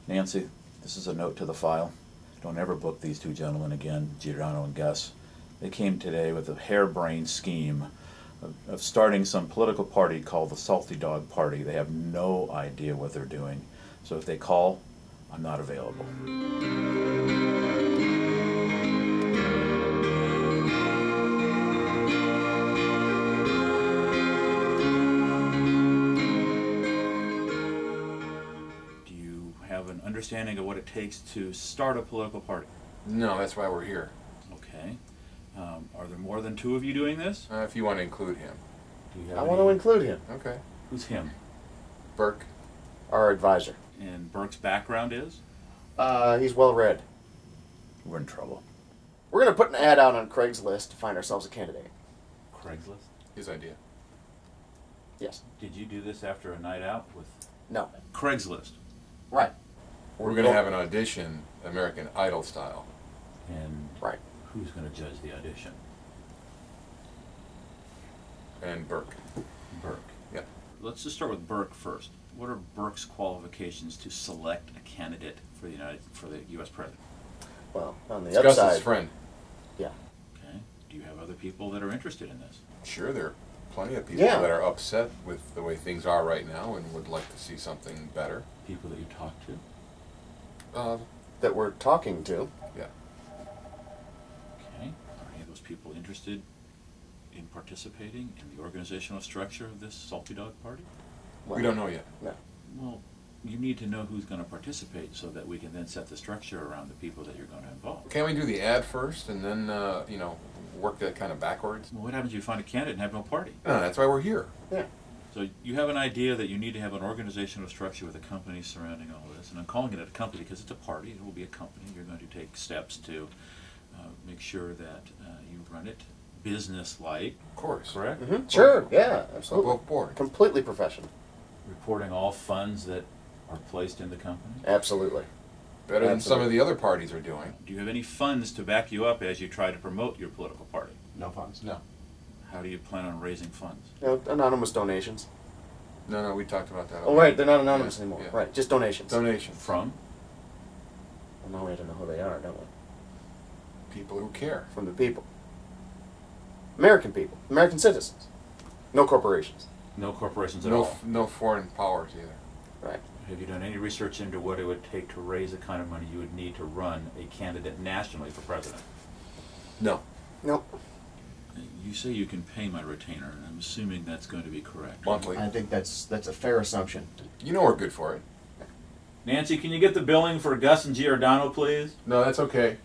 Nancy, this is a note to the file. Don't ever book these two gentlemen again, Giordano and Gus. They came today with a harebrained scheme of starting some political party called the Salty Dog Party. They have no idea what they're doing. So if they call, I'm not available. Do you have an understanding of what it takes to start a political party? No, that's why we're here. Okay. Are there more than two of you doing this? If you want to include him. Do you have I want to include him. Okay. Who's him? Burke. Our advisor. And Burke's background is? He's well read. We're in trouble. We're going to put an ad out on Craigslist to find ourselves a candidate. Craigslist? His idea. Yes. Did you do this after a night out with No. Craigslist? Right. We're going to have an audition, American Idol style. And Right. who's going to judge the audition? And Burke. Burke. Yeah. Let's just start with Burke first. What are Burke's qualifications to select a candidate for the U.S. president? Well, on the It's upside. Gus's friend. Yeah. Okay. Do you have other people that are interested in this? Sure, there are plenty of people Yeah. that are upset with the way things are right now and would like to see something better. People that you talk to? That we're talking to. Yeah. Okay. Are any of those people interested in participating in the organizational structure of this Salty Dog Party? Well, We don't know yet. No. Well, you need to know who's going to participate so that we can then set the structure around the people that you're going to involve. Can't we do the ad first and then, work that kind of backwards? Well, what happens if you find a candidate and have no party? No, that's why we're here. Yeah. So you have an idea that you need to have an organizational structure with a company surrounding all this, and I'm calling it a company because it's a party. It will be a company. You're going to take steps to make sure that you run it business-like. Of course. Correct? Mm-hmm. Sure. Yeah. Absolutely. Above board. Completely professional. Reporting all funds that are placed in the company. Absolutely. Better than some of the other parties are doing. Do you have any funds to back you up as you try to promote your political party? No funds. No. How do you plan on raising funds? Anonymous donations. No, we talked about that. Oh, right. They're not anonymous Yeah, anymore. yeah. Right. Just donations. Donations. From? Well, now we have to know who they are, don't we? People who care. From the people. American people. American citizens. No corporations. No corporations at No, all. no foreign powers either. Right. Have you done any research into what it would take to raise the kind of money you would need to run a candidate nationally for president? No. Nope. You say you can pay my retainer, and I'm assuming that's going to be correct. Monthly. I think that's a fair assumption. You know we're good for it. Nancy, can you get the billing for Gus and Giordano, please? No, that's okay.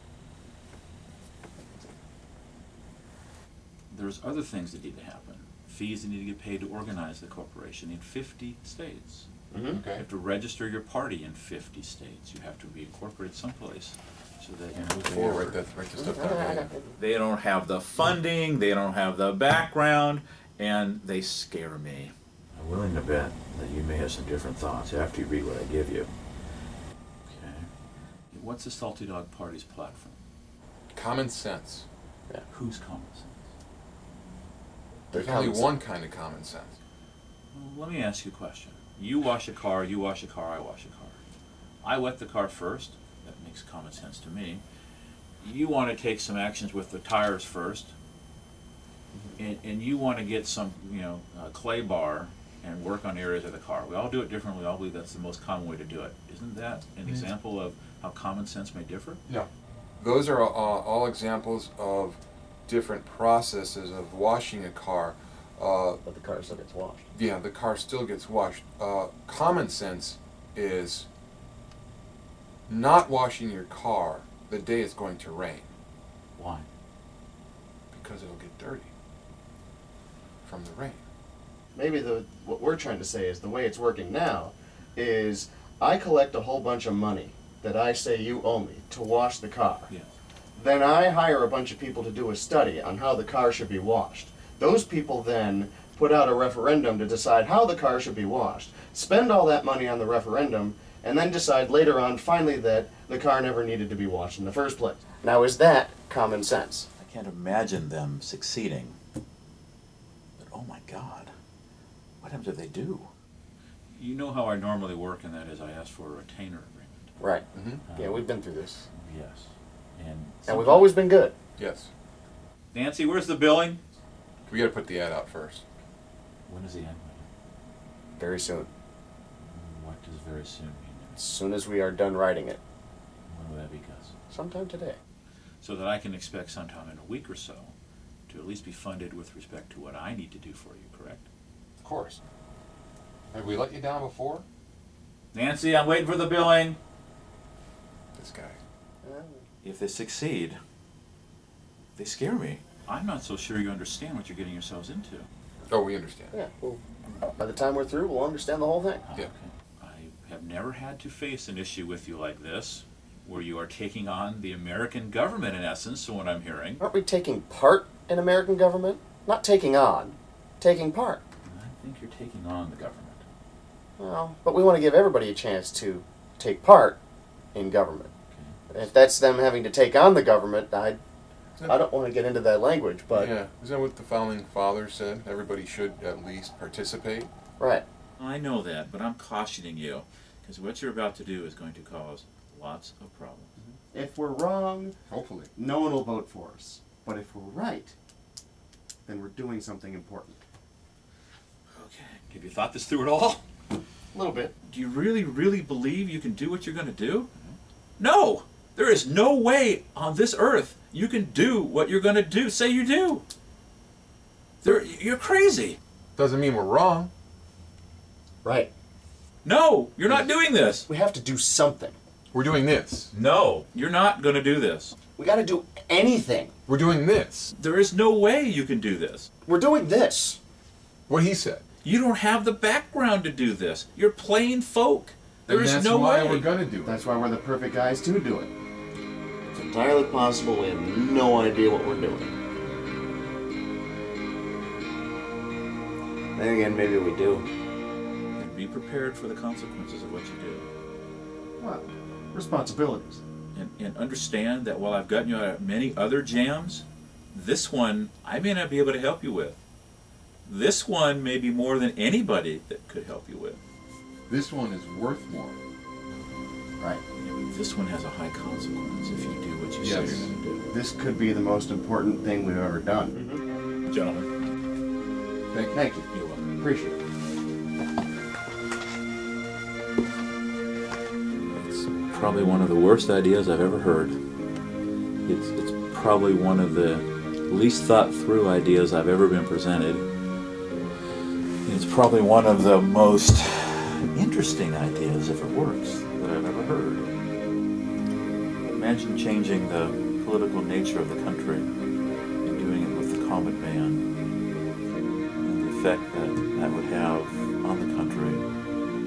There's other things that need to happen. Fees that need to get paid to organize the corporation in 50 states. Mm-hmm. You Okay. have to register your party in 50 states. You have to be incorporated someplace so that you move Yeah, forward. write this stuff down. Yeah. They don't have the funding, they don't have the background, and they scare me. I'm willing to bet that you may have some different thoughts after you read what I give you. Okay. What's the Salty Dog Party's platform? Common sense. Whose common sense? There's only one kind of common sense. Well, let me ask you a question. You wash a car, you wash a car, I wash a car. I wet the car first. That makes common sense to me. You want to take some actions with the tires first, and you want to get some, clay bar and work on areas of the car. We all do it differently. We all believe that's the most common way to do it. Isn't that an example of how common sense may differ? No. Those are all examples of different processes of washing a car. But the car still gets washed. Yeah, the car still gets washed. Common sense is not washing your car the day it's going to rain Why? because it'll get dirty from the rain. Maybe what we're trying to say is the way it's working now is I collect a whole bunch of money that I say you owe me to wash the car. Yeah. Then I hire a bunch of people to do a study on how the car should be washed. Those people then put out a referendum to decide how the car should be washed, spend all that money on the referendum, and then decide later on finally that the car never needed to be washed in the first place. Now is that common sense? I can't imagine them succeeding. But oh my God, what happens if they do? You know how I normally work, and that is I ask for a retainer agreement. Right. Mm-hmm. Yeah, we've been through this. Yes. And we've always been good. Yes. Nancy, where's the billing? We got to put the ad out first. When is the end? Very soon. What does very soon mean? As soon as we are done writing it. When will that be, Gus? Sometime today. So that I can expect sometime in a week or so to at least be funded with respect to what I need to do for you, correct? Of course. Have we let you down before? Nancy, I'm waiting for the billing. This guy. If they succeed, they scare me. I'm not so sure you understand what you're getting yourselves into. Oh, we understand. Yeah, well, by the time we're through, we'll understand the whole thing. Yeah. Okay. I have never had to face an issue with you like this, where you are taking on the American government, in essence, from what I'm hearing. Aren't we taking part in American government? Not taking on, taking part. I think you're taking on the government. Well, but we want to give everybody a chance to take part in government. Okay. If that's them having to take on the government, I don't want to get into that language, but... Yeah. Isn't that what the founding fathers said? Everybody should at least participate? Right. I know that, but I'm cautioning you, because what you're about to do is going to cause lots of problems. If we're wrong, Hopefully. no one will vote for us. But if we're right, then we're doing something important. Okay. Have you thought this through at all? A little bit. Do you really, really believe you can do what you're going to do? No! There is no way on this earth you can do what you're going to do. Say you do. You're crazy. Doesn't mean we're wrong. Right. No, you're not doing this. We have to do something. We're doing this. No, you're not going to do this. We got to do anything. We're doing this. There is no way you can do this. We're doing this. What he said. You don't have the background to do this. You're plain folk. There is no way. And that's why we're going to do it. That's why we're the perfect guys to do it. It's entirely possible we have no idea what we're doing. Then again, maybe we do. And be prepared for the consequences of what you do. What? Responsibilities. And understand that while I've gotten you out of many other jams, this one I may not be able to help you with. This one may be more than anybody that could help you with. This one is worth more. Right. Yeah, but this one has a high consequence if you do what you say Yes. you're going to do. This could be the most important thing we've ever done. Gentlemen, Thank you. you're welcome. Appreciate it. It's probably one of the worst ideas I've ever heard. It's probably one of the least thought through ideas I've ever been presented. It's probably one of the most interesting ideas, if it works, that I've ever heard. Imagine changing the political nature of the country and doing it with the common man, and the effect that that would have on the country,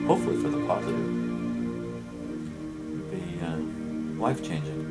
hopefully for the positive, would be life-changing.